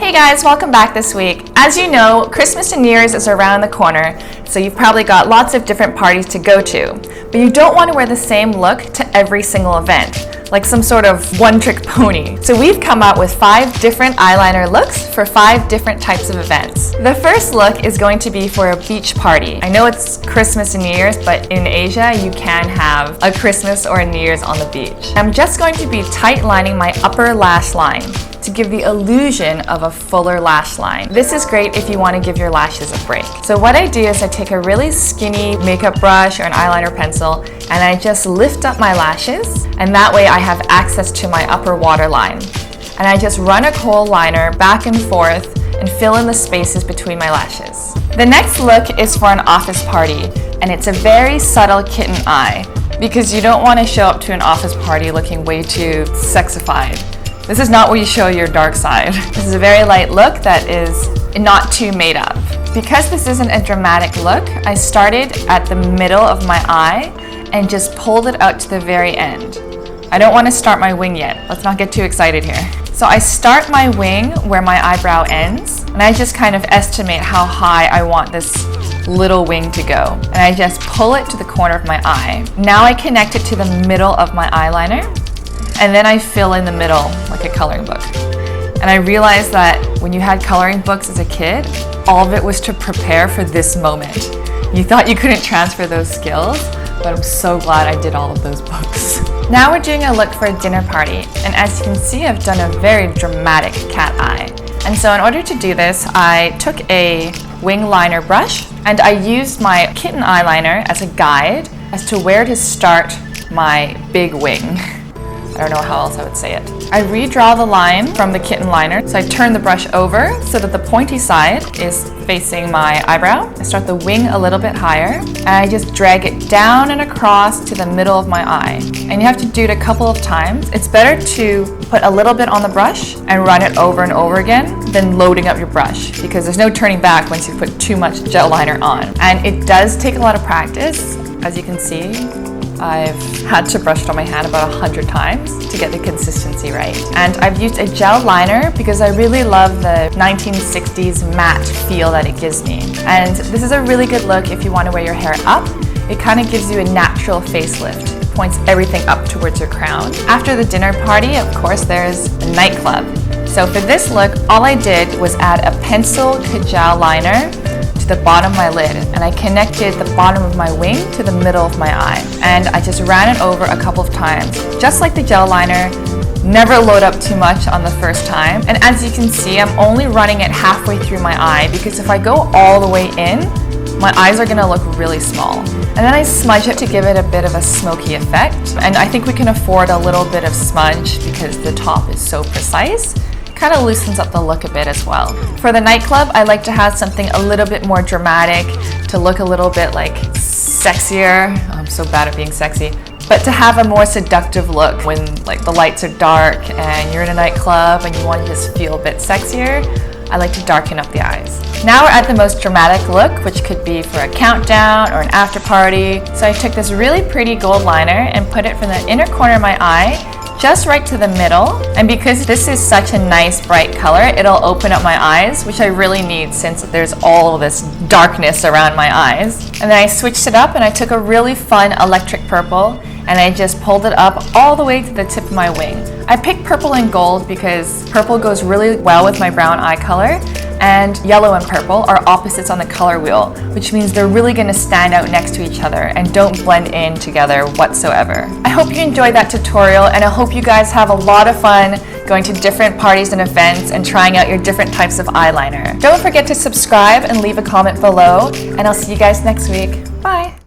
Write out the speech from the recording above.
Hey guys, welcome back this week. As you know, Christmas and New Year's is around the corner, so you've probably got lots of different parties to go to. But you don't want to wear the same look to every single event, like some sort of one-trick pony. So we've come up with 5 different eyeliner looks for 5 different types of events. The first look is going to be for a beach party. I know it's Christmas and New Year's, but in Asia, you can have a Christmas or a New Year's on the beach. I'm just going to be tight lining my upper lash line to give the illusion of a fuller lash line. This is great if you want to give your lashes a break. So what I do is I take a really skinny makeup brush or an eyeliner pencil and I just lift up my lashes, and that way I have access to my upper waterline. And I just run a kohl liner back and forth and fill in the spaces between my lashes. The next look is for an office party, and it's a very subtle kitten eye because you don't want to show up to an office party looking way too sexified. This is not where you show your dark side. This is a very light look that is not too made up. Because this isn't a dramatic look, I started at the middle of my eye and just pulled it out to the very end. I don't want to start my wing yet. Let's not get too excited here. So I start my wing where my eyebrow ends, and I just kind of estimate how high I want this little wing to go. And I just pull it to the corner of my eye. Now I connect it to the middle of my eyeliner, and then I fill in the middle like a coloring book. And I realized that when you had coloring books as a kid, all of it was to prepare for this moment. You thought you couldn't transfer those skills, but I'm so glad I did all of those books. Now we're doing a look for a dinner party, and as you can see, I've done a very dramatic cat eye. And so in order to do this, I took a wing liner brush and I used my kitten eyeliner as a guide as to where to start my big wing. I don't know how else I would say it. I redraw the line from the kitten liner. So I turn the brush over so that the pointy side is facing my eyebrow. I start the wing a little bit higher and I just drag it down and across to the middle of my eye. And you have to do it a couple of times. It's better to put a little bit on the brush and run it over and over again than loading up your brush, because there's no turning back once you put too much gel liner on. And it does take a lot of practice, as you can see. I've had to brush it on my hand about 100 times to get the consistency right. And I've used a gel liner because I really love the 1960s matte feel that it gives me. And this is a really good look if you want to wear your hair up. It kind of gives you a natural facelift. It points everything up towards your crown. After the dinner party, of course, there's a nightclub. So for this look, all I did was add a pencil Kajal liner the bottom of my lid, and I connected the bottom of my wing to the middle of my eye, and I just ran it over a couple of times. Just like the gel liner, never load up too much on the first time. And as you can see, I'm only running it halfway through my eye because if I go all the way in, my eyes are gonna look really small. And then I smudge it to give it a bit of a smoky effect. And I think we can afford a little bit of smudge because the top is so precise. Kind of loosens up the look a bit as well. For the nightclub, I like to have something a little bit more dramatic to look a little bit like sexier. I'm so bad at being sexy. But to have a more seductive look when like the lights are dark and you're in a nightclub and you want to just feel a bit sexier, I like to darken up the eyes. Now we're at the most dramatic look, which could be for a countdown or an after party. So I took this really pretty gold liner and put it from the inner corner of my eye just right to the middle, and because this is such a nice bright color, it'll open up my eyes, which I really need since there's all of this darkness around my eyes. And then I switched it up and I took a really fun electric purple and I just pulled it up all the way to the tip of my wing. I picked purple and gold because purple goes really well with my brown eye color, and yellow and purple are opposites on the color wheel, which means they're really going to stand out next to each other and don't blend in together whatsoever. I hope you enjoyed that tutorial, and I hope you guys have a lot of fun going to different parties and events and trying out your different types of eyeliner. Don't forget to subscribe and leave a comment below, and I'll see you guys next week. Bye!